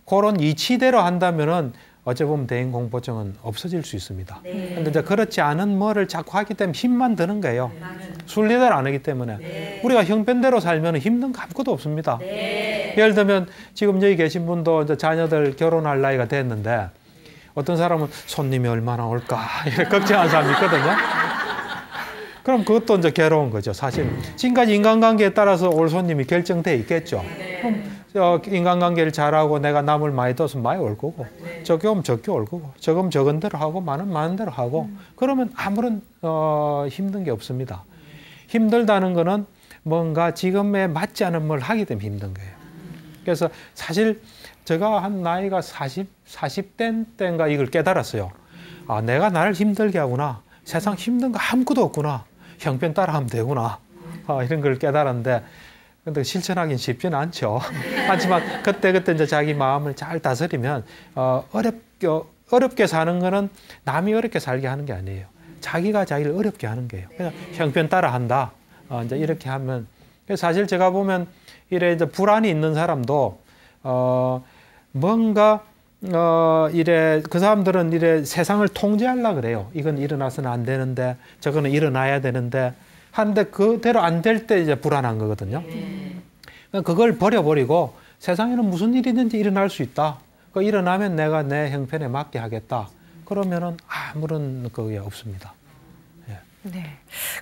그런 이치대로 한다면은 어째 보면 대인공포증은 없어질 수 있습니다. 근데 이제 그렇지 않은 뭐를 자꾸 하기 때문에 힘만 드는 거예요. 순리대로 안 하기 때문에. 우리가 형편대로 살면 힘든 거 아무것도 없습니다. 예를 들면 지금 여기 계신 분도 이제 자녀들 결혼할 나이가 됐는데 어떤 사람은 손님이 얼마나 올까 이렇게 걱정하는 사람이 있거든요. 그럼 그것도 이제 괴로운 거죠. 사실 지금까지 인간관계에 따라서 올 손님이 결정돼 있겠죠. 그럼 인간관계를 잘하고 내가 남을 많이 둬서 많이 올 거고 적게 오면 적게 올 거고 적으면 적은 대로 하고 많은 대로 하고 그러면 아무런 힘든 게 없습니다. 힘들다는 거는 뭔가 지금에 맞지 않은 뭘 하기 때문에 힘든 거예요. 그래서 사실 제가 한 나이가 40대 때인가 이걸 깨달았어요. 내가 나를 힘들게 하구나. 세상 힘든 거 아무것도 없구나. 형편 따라하면 되구나. 이런 걸 깨달았는데 근데 실천하기는 쉽지는 않죠. 하지만 그때 이제 자기 마음을 잘 다스리면 어렵게 사는 거는 남이 어렵게 살게 하는 게 아니에요. 자기가 자기를 어렵게 하는 거예요. 그냥 형편 따라한다. 이제 이렇게 하면 사실 제가 보면 이래 이제 불안이 있는 사람도 뭔가 이래 그 사람들은 이래 세상을 통제하려고 그래요. 이건 일어나서는 안 되는데 저거는 일어나야 되는데 하는데 그대로 안 될 때 이제 불안한 거거든요. 그걸 버려버리고 세상에는 무슨 일이든지 일어날 수 있다. 그 일어나면 내가 내 형편에 맞게 하겠다. 그러면은 아무런 그게 없습니다. 네,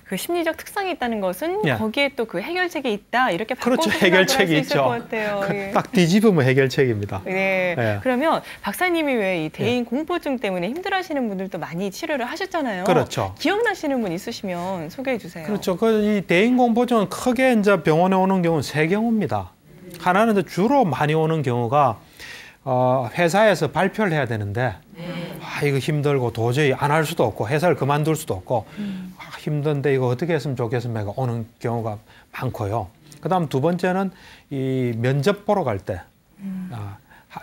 그 심리적 특성이 있다는 것은 예. 거기에 또 그 해결책이 있다 이렇게 바꿔서 그렇죠. 생각을 할 수 해결책이 있을 있죠. 것 같아요. 예. 딱 뒤집으면 해결책입니다. 네. 예. 그러면 박사님이 왜 이 대인 공포증 때문에 힘들어하시는 분들도 많이 치료를 하셨잖아요. 그렇죠. 기억나시는 분 있으시면 소개해 주세요. 그렇죠. 이 대인공포증은 크게 이제 병원에 오는 경우는 세 경우입니다. 하나는 이제 주로 많이 오는 경우가 회사에서 발표를 해야 되는데 이거 힘들고 도저히 안 할 수도 없고 회사를 그만둘 수도 없고 힘든데 이거 어떻게 했으면 좋겠으면 오는 경우가 많고요. 그다음 두 번째는 이 면접 보러 갈 때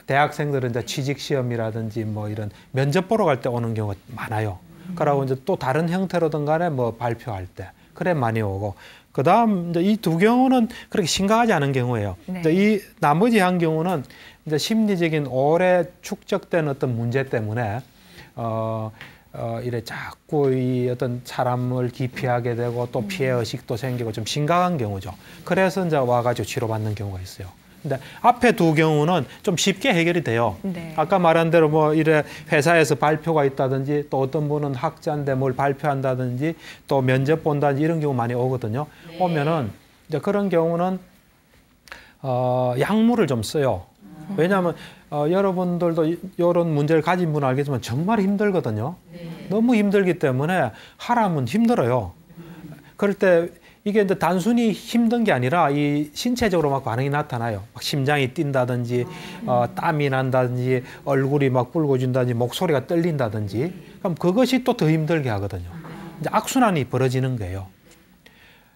대학생들은 이제 취직 시험이라든지 뭐 이런 면접 보러 갈 때 오는 경우가 많아요. 그러고 이제 또 다른 형태로든 간에 뭐 발표할 때 그래 많이 오고 그다음 이제 이 두 경우는 그렇게 심각하지 않은 경우예요. 네. 이 나머지 한 경우는 이제 심리적인 오래 축적된 어떤 문제 때문에 이래 자꾸 이 어떤 사람을 기피하게 되고 또 피해 의식도 생기고 좀 심각한 경우죠. 그래서 이제 와가지고 치료받는 경우가 있어요. 근데 앞에 두 경우는 좀 쉽게 해결이 돼요. 네. 아까 말한 대로 뭐 이래 회사에서 발표가 있다든지 또 어떤 분은 학자인데 뭘 발표한다든지 또 면접 본다든지 이런 경우 많이 오거든요. 네. 오면은 이제 그런 경우는 약물을 좀 써요. 왜냐하면 여러분들도 이런 문제를 가진 분은 알겠지만 정말 힘들거든요. 네. 너무 힘들기 때문에 하라면 힘들어요. 그럴 때 이게 이제 단순히 힘든 게 아니라 이 신체적으로 막 반응이 나타나요. 막 심장이 뛴다든지, 땀이 난다든지, 얼굴이 막 붉어진다든지, 목소리가 떨린다든지. 그럼 그것이 또 더 힘들게 하거든요. 이제 악순환이 벌어지는 거예요.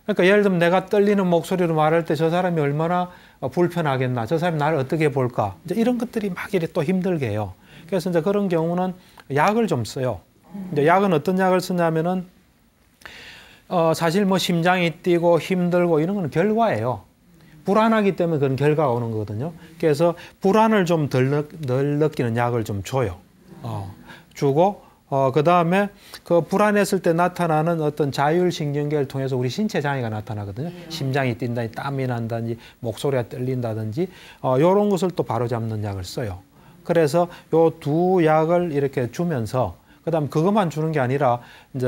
그러니까 예를 들면 내가 떨리는 목소리로 말할 때 저 사람이 얼마나 불편하겠나, 저 사람이 나를 어떻게 볼까, 이제 이런 것들이 막 이렇게 또 힘들게 해요. 그래서 이제 그런 경우는 약을 좀 써요. 이제 약은 어떤 약을 쓰냐면은 사실 뭐 심장이 뛰고 힘들고 이런 건 결과예요. 불안하기 때문에 그런 결과가 오는 거거든요. 그래서 불안을 좀 덜 느끼는 약을 좀 줘요. 주고 그 다음에 그 불안했을 때 나타나는 어떤 자율신경계를 통해서 우리 신체 장애가 나타나거든요. 심장이 뛴다든지 땀이 난다든지 목소리가 떨린다든지 이런 것을 또 바로잡는 약을 써요. 그래서 요 두 약을 이렇게 주면서 그다음 그것만 주는 게 아니라 이제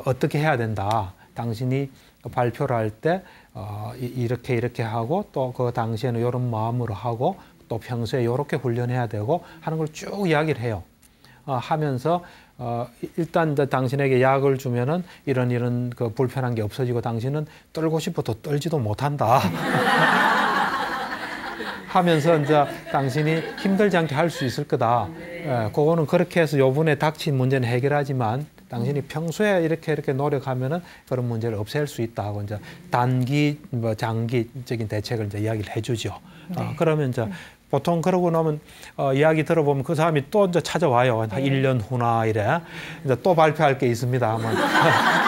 어떻게 해야 된다. 당신이 발표를 할 때 이렇게 하고 또 그 당시에는 이런 마음으로 하고 또 평소에 이렇게 훈련해야 되고 하는 걸 쭉 이야기를 해요. 하면서 일단 이제 당신에게 약을 주면은 이런 그 불편한 게 없어지고 당신은 떨고 싶어도 떨지도 못한다. 하면서 이제 당신이 힘들지 않게 할 수 있을 거다. 그거는 그렇게 해서 요번에 닥친 문제는 해결하지만 당신이 평소에 이렇게 노력하면은 그런 문제를 없앨 수 있다 하고 이제 단기, 뭐 장기적인 대책을 이제 이야기를 해주죠. 네. 그러면 이제 보통 그러고 나면 이야기 들어보면 그 사람이 또 이제 찾아와요. 한 1년 후나 이래. 이제 또 발표할 게 있습니다. 하면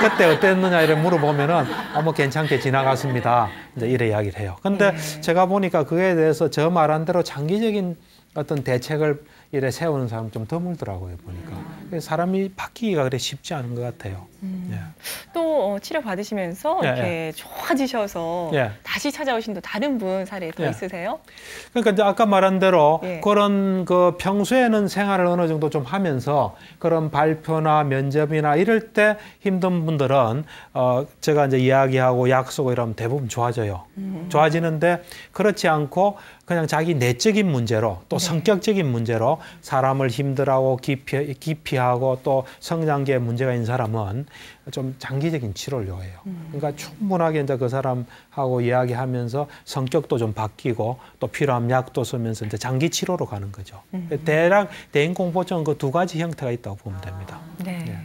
그때 어땠느냐 이래 물어보면은 뭐 괜찮게 지나갔습니다. 이제 이래 이야기를 해요. 근데 제가 보니까 그에 대해서 저 말한 대로 장기적인 어떤 대책을 이래 세우는 사람 좀 드물더라고요, 보니까. 그래서 사람이 바뀌기가 그래 쉽지 않은 것 같아요. 예. 또 치료 받으시면서 이렇게 좋아지셔서 다시 찾아오신 또 다른 분 사례 더 있으세요? 그러니까 이제 아까 말한 대로 그런 그 평소에는 생활을 어느 정도 좀 하면서 그런 발표나 면접이나 이럴 때 힘든 분들은 제가 이제 이야기하고 약속을 이러면 대부분 좋아져요. 좋아지는데 그렇지 않고 그냥 자기 내적인 문제로 또 성격적인 문제로 사람을 힘들어하고 기피하고 또 성장기에 문제가 있는 사람은 좀 장기적인 치료를 요해요. 그러니까 충분하게 이제 그 사람하고 이야기하면서 성격도 좀 바뀌고 또 필요한 약도 쓰면서 이제 장기 치료로 가는 거죠. 대략 대인공포증은 그 두 가지 형태가 있다고 보면 됩니다. 네.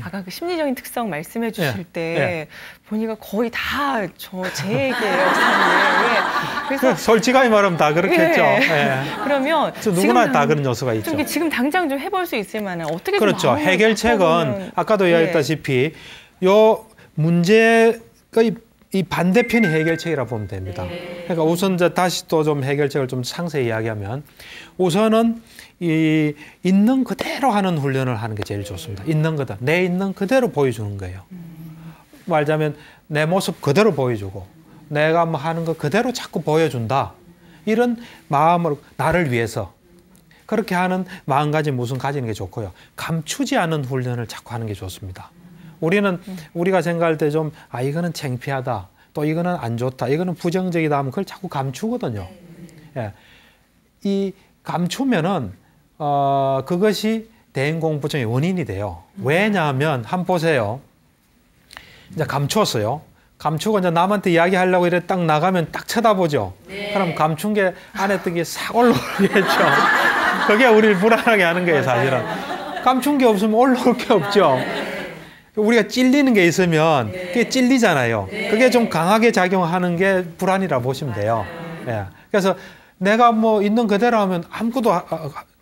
아까 그 심리적인 특성 말씀해 주실 때 보니까 거의 다 제 얘기예요. 그래서 솔직하게 말하면 다 그렇겠죠. 그러면 누구나 다 그런 요소가 있죠. 지금 당장 좀 해볼 수 있을 만한 어떻게 그렇죠. 해결책은 아까도 이야기했다시피 요 문제의 이 반대편이 해결책이라고 보면 됩니다. 그러니까 우선 이제 다시 또 좀 해결책을 좀 상세히 이야기하면 우선은 이 있는 그대로 하는 훈련을 하는 게 제일 좋습니다. 있는 거다. 내 있는 그대로 보여주는 거예요. 말하자면 내 모습 그대로 보여주고 내가 뭐 하는 거 그대로 자꾸 보여준다. 이런 마음으로 나를 위해서 그렇게 하는 마음가짐 우선 가지는 게 좋고요. 감추지 않은 훈련을 자꾸 하는 게 좋습니다. 우리가 생각할 때 좀 이거는 창피하다. 또 이거는 안 좋다. 이거는 부정적이다 하면 그걸 자꾸 감추거든요. 이 감추면은 그것이 대인공포증의 원인이 돼요. 왜냐하면 한번 보세요. 이제 감추었어요. 감추고 이제 남한테 이야기하려고 이래 딱 나가면 딱 쳐다보죠. 그럼 감춘 게 안에 있던 게 싹 올라오겠죠. 그게 우리를 불안하게 하는 거예요, 사실은. 감춘 게 없으면 올라올 게 없죠. 우리가 찔리는 게 있으면 그게 찔리잖아요. 그게 좀 강하게 작용하는 게 불안이라 보시면 돼요. 그래서 내가 뭐 있는 그대로 하면 아무것도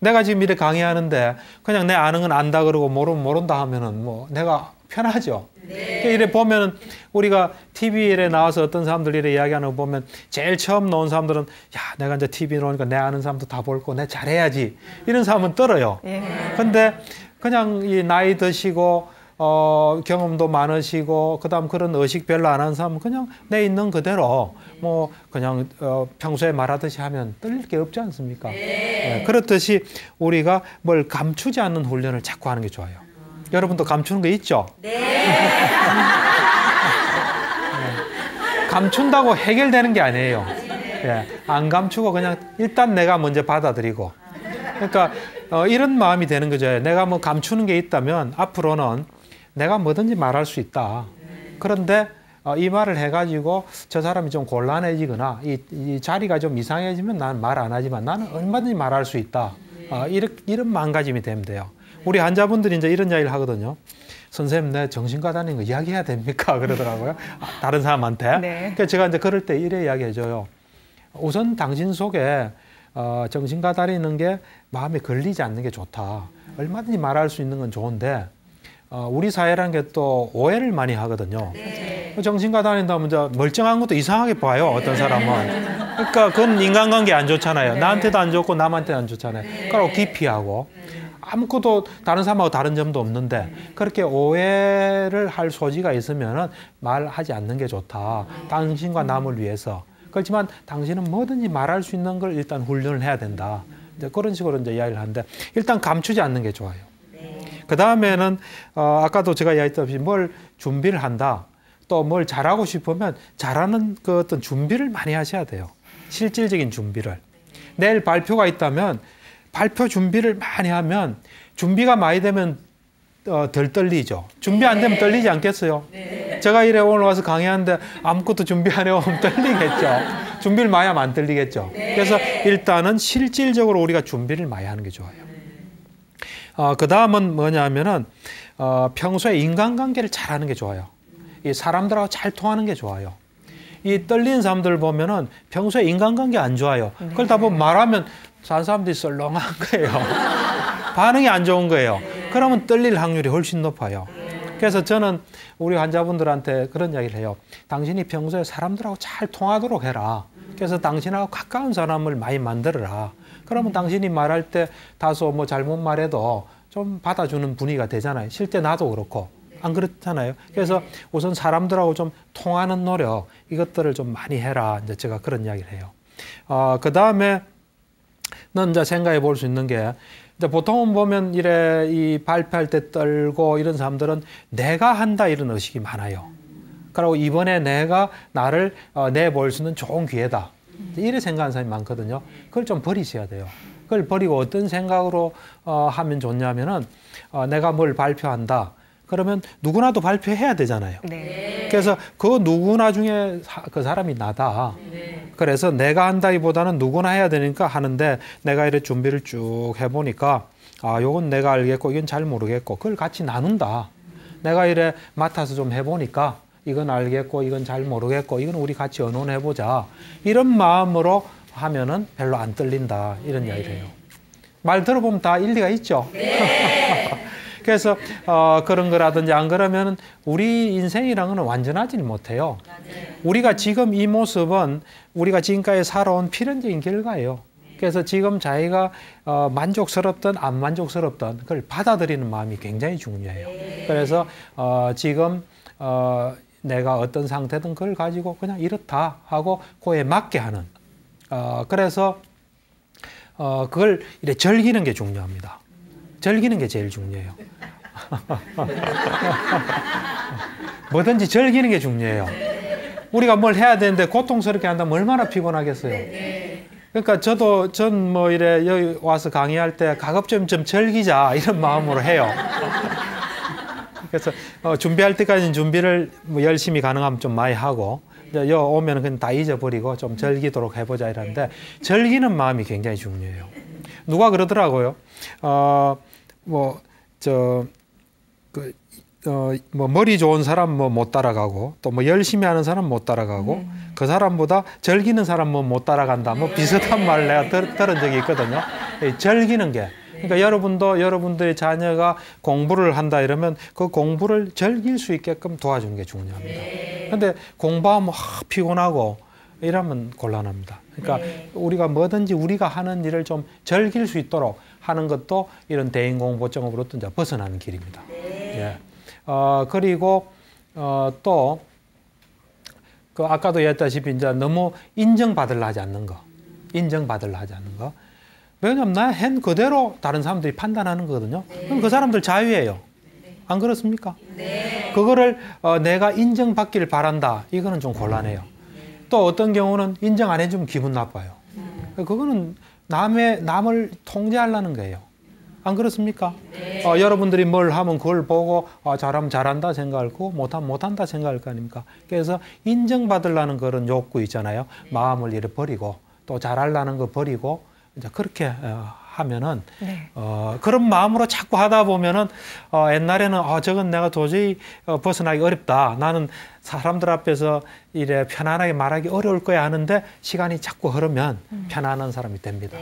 내가 지금 이렇게 강의하는데 그냥 내 아는 건 안다 그러고 모르면 모른다 하면은 뭐 내가 편하죠. 그러니까 이래 보면은 우리가 TV에 나와서 어떤 사람들 이래 이야기하는 거 보면 제일 처음 나온 사람들은 야, 내가 이제 TV 나오니까 내 아는 사람도 다 볼 거, 내 잘해야지. 이런 사람은 떨어요. 근데 그냥 이 나이 드시고 경험도 많으시고 그다음 그런 의식 별로 안 하는 사람은 그냥 내 있는 그대로 뭐 그냥 평소에 말하듯이 하면 떨릴 게 없지 않습니까? 네, 그렇듯이 우리가 뭘 감추지 않는 훈련을 자꾸 하는 게 좋아요. 여러분도 감추는 거 있죠? 감춘다고 해결되는 게 아니에요. 예, 안 감추고 그냥 일단 내가 먼저 받아들이고. 그러니까 이런 마음이 되는 거죠. 내가 뭐 감추는 게 있다면 앞으로는 내가 뭐든지 말할 수 있다. 그런데 이 말을 해가지고 저 사람이 좀 곤란해지거나 이 자리가 좀 이상해지면 나는 말 안 하지만 나는 얼마든지 말할 수 있다. 이런 마음가짐이 되면 돼요. 우리 환자분들이 이제 이런 이야기를 하거든요. 선생님, 내 정신과 다니는 거 이야기해야 됩니까? 그러더라고요. 다른 사람한테. 네. 그래서 제가 이제 그럴 때 이래 이야기해줘요. 우선 당신 속에 정신과 다니는 게 마음에 걸리지 않는 게 좋다. 얼마든지 말할 수 있는 건 좋은데 우리 사회라는 게 또 오해를 많이 하거든요. 정신과 다닌다면 이제 멀쩡한 것도 이상하게 봐요. 어떤 사람은. 그러니까 그건 인간관계 안 좋잖아요. 나한테도 안 좋고 남한테도 안 좋잖아요. 그러고 기피하고. 아무것도 다른 사람하고 다른 점도 없는데 그렇게 오해를 할 소지가 있으면 말하지 않는 게 좋다. 당신과 남을 위해서. 그렇지만 당신은 뭐든지 말할 수 있는 걸 일단 훈련을 해야 된다. 이제 그런 식으로 이제 이야기를 하는데 일단 감추지 않는 게 좋아요. 그 다음에는 아까도 제가 이야기했듯이 뭘 준비를 한다. 또 뭘 잘하고 싶으면 잘하는 그 어떤 준비를 많이 하셔야 돼요. 실질적인 준비를. 내일 발표가 있다면 발표 준비를 많이 하면 준비가 많이 되면 덜 떨리죠. 준비 안 되면 떨리지 않겠어요? 제가 이래 오늘 와서 강의하는데 아무것도 준비 안 해오면 떨리겠죠. 준비를 많이 하면 안 떨리겠죠. 그래서 일단은 실질적으로 우리가 준비를 많이 하는 게 좋아요. 그 다음은 뭐냐면은 평소에 인간관계를 잘하는 게 좋아요. 이 사람들하고 잘 통하는 게 좋아요. 이 떨리는 사람들 보면은 평소에 인간관계 안 좋아요. 그러다 보면 말하면 다른 사람들이 썰렁한 거예요. 반응이 안 좋은 거예요. 그러면 떨릴 확률이 훨씬 높아요. 그래서 저는 우리 환자분들한테 그런 이야기를 해요. 당신이 평소에 사람들하고 잘 통하도록 해라. 그래서 당신하고 가까운 사람을 많이 만들어라. 그러면 당신이 말할 때 다소 뭐 잘못 말해도 좀 받아주는 분위기가 되잖아요. 실제 나도 그렇고. 안 그렇잖아요. 그래서 우선 사람들하고 좀 통하는 노력, 이것들을 좀 많이 해라. 이제 제가 그런 이야기를 해요. 그 다음에 는 이제 생각해 볼 수 있는 게, 이제 보통은 보면 이래 이 발표할 때 떨고 이런 사람들은 내가 한다 이런 의식이 많아요. 그리고 이번에 내가 나를 내볼 수 있는 좋은 기회다. 이래 생각하는 사람이 많거든요. 그걸 좀 버리셔야 돼요. 그걸 버리고 어떤 생각으로 하면 좋냐면은 내가 뭘 발표한다. 그러면 누구나도 발표해야 되잖아요. 네. 그래서 그 누구나 중에 그 사람이 나다. 그래서 내가 한다기보다는 누구나 해야 되니까 하는데 내가 이렇게 준비를 쭉 해보니까 요건 내가 알겠고 이건 잘 모르겠고 그걸 같이 나눈다. 내가 이래 맡아서 좀 해보니까 이건 알겠고 이건 잘 모르겠고 이건 우리 같이 의논해보자. 이런 마음으로 하면은 별로 안 떨린다. 이런 이야기를 해요. 말 들어보면 다 일리가 있죠. 그래서 그런 거라든지 안 그러면 우리 인생이랑은 완전하지는 못해요. 우리가 지금 이 모습은 우리가 지금까지 살아온 필연적인 결과예요. 그래서 지금 자기가 만족스럽든 안 만족스럽든 그걸 받아들이는 마음이 굉장히 중요해요. 그래서 지금 내가 어떤 상태든 그걸 가지고 그냥 이렇다 하고 그에 맞게 하는 그래서 그걸 이렇게 즐기는 게 중요합니다. 즐기는 게 제일 중요해요. 뭐든지 즐기는 게 중요해요. 우리가 뭘 해야 되는데 고통스럽게 한다면 얼마나 피곤하겠어요. 그러니까 전 뭐 이래 여기 와서 강의할 때 가급적 좀 즐기자 이런 마음으로 해요. 그래서 준비할 때까지는 준비를 뭐 열심히 가능하면 좀 많이 하고 이제 여 오면은 그냥 다 잊어버리고 좀 즐기도록 해보자 이러는데 즐기는 마음이 굉장히 중요해요. 누가 그러더라고요. 머리 좋은 사람 못 따라가고 또 뭐 열심히 하는 사람 못 따라가고 그 사람보다 즐기는 사람 못 따라간다. 뭐 비슷한 말을 내가 들은 적이 있거든요. 즐기는 게 그러니까 여러분도 여러분들의 자녀가 공부를 한다 이러면 그 공부를 즐길 수 있게끔 도와주는 게 중요합니다. 그런데 공부하면 피곤하고 이러면 곤란합니다. 그러니까 우리가 뭐든지 우리가 하는 일을 좀 즐길 수 있도록 하는 것도 이런 대인공포증으로부터 이제 벗어나는 길입니다. 예. 그리고 또 그 아까도 얘기했다시피 이제 너무 인정받으려 하지 않는 거, 인정받으려 하지 않는 거. 왜냐하면 나 한 그대로 다른 사람들이 판단하는 거거든요. 그럼 그 사람들 자유예요. 안 그렇습니까? 그거를 내가 인정받기를 바란다. 이거는 좀 곤란해요. 또 어떤 경우는 인정 안 해주면 기분 나빠요. 그거는 남을 통제하려는 거예요. 안 그렇습니까? 여러분들이 뭘 하면 그걸 보고 잘하면 잘한다 생각하고 못하면 못한다 생각할 거 아닙니까? 그래서 인정받으려는 그런 욕구 있잖아요. 마음을 이렇게 버리고 또 잘하려는 거 버리고 이제 그렇게 하면은 그런 마음으로 자꾸 하다 보면은 옛날에는 저건 내가 도저히 벗어나기 어렵다. 나는 사람들 앞에서 이래 편안하게 말하기 어려울 거야 하는데 시간이 자꾸 흐르면 편안한 사람이 됩니다.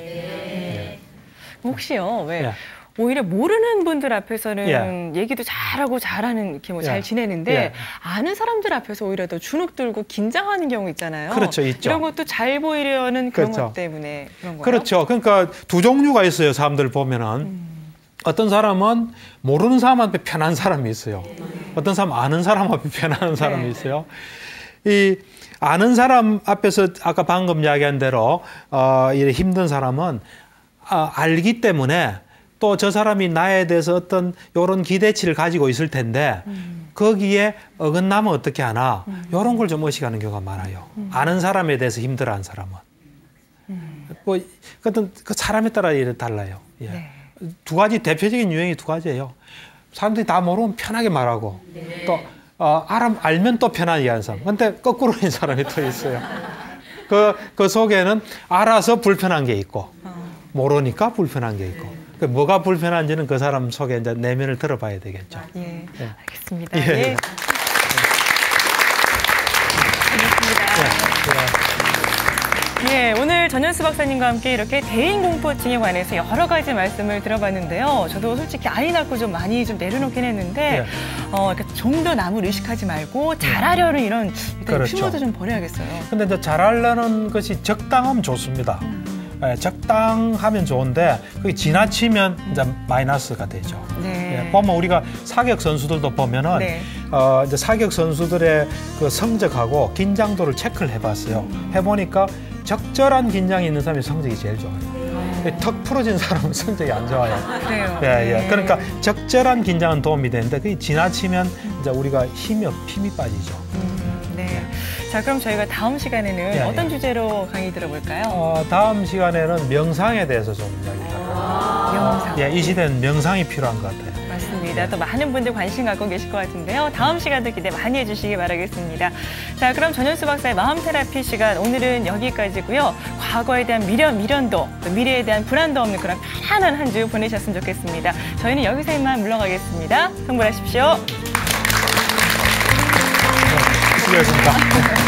혹시요, 왜 오히려 모르는 분들 앞에서는 얘기도 잘하고 잘하는 이렇게 뭐 잘 지내는데 아는 사람들 앞에서 오히려 더 주눅 들고 긴장하는 경우 있잖아요. 그렇죠, 있죠. 이런 것도 잘 보이려는 그런 것 때문에 그런 거예요. 그렇죠. 그러니까 두 종류가 있어요. 사람들 보면은 어떤 사람은 모르는 사람한테 편한 사람이 있어요. 어떤 사람은 아는 사람 앞에 편한 사람이 있어요. 이 아는 사람 앞에서 아까 방금 이야기한 대로 이래 힘든 사람은 알기 때문에 또 저 사람이 나에 대해서 어떤 이런 기대치를 가지고 있을 텐데 거기에 어긋나면 어떻게 하나 이런 걸 좀 의식하는 경우가 많아요. 아는 사람에 대해서 힘들어하는 사람은. 뭐 그 사람에 따라 달라요. 두 가지 대표적인 유형이 두 가지예요. 사람들이 다 모르면 편하게 말하고 또 알면 또 편하게 하는 사람. 근데 거꾸로인 사람이 또 있어요. 그 속에는 알아서 불편한 게 있고 모르니까 불편한 게 있고. 뭐가 불편한지는 그 사람 속에 이제 내면을 들어봐야 되겠죠. 알겠습니다. 오늘 전현수 박사님과 함께 이렇게 대인공포증에 관해서 여러 가지 말씀을 들어봤는데요. 저도 솔직히 아이 낳고 좀 많이 좀 내려놓긴 했는데 좀 더 남을 의식하지 말고 잘하려는 이런 필요도 좀 버려야겠어요. 근데 이제 잘하려는 것이 적당하면 좋습니다. 적당하면 좋은데 그게 지나치면 이제 마이너스가 되죠. 보면 우리가 사격 선수들도 보면은 이제 사격 선수들의 그 성적하고 긴장도를 체크를 해봤어요. 해보니까 적절한 긴장이 있는 사람이 성적이 제일 좋아요. 턱 풀어진 사람은 성적이 안 좋아요. 그래요. 그러니까 적절한 긴장은 도움이 되는데 그게 지나치면 이제 우리가 힘이 빠지죠. 자, 그럼 저희가 다음 시간에는 어떤 주제로 강의 들어볼까요? 다음 시간에는 명상에 대해서 좀 이야기를 하겠습니다. 명상. 이 시대는 명상이 필요한 것 같아요. 맞습니다. 또 많은 분들 관심 갖고 계실 것 같은데요. 다음 시간도 기대 많이 해주시기 바라겠습니다. 자, 그럼 전현수 박사의 마음 테라피 시간 오늘은 여기까지고요. 과거에 대한 미련도, 또 미래에 대한 불안도 없는 그런 편안한 한 주 보내셨으면 좋겠습니다. 저희는 여기서 이만 물러가겠습니다. 성불하십시오. 수고하셨습니다.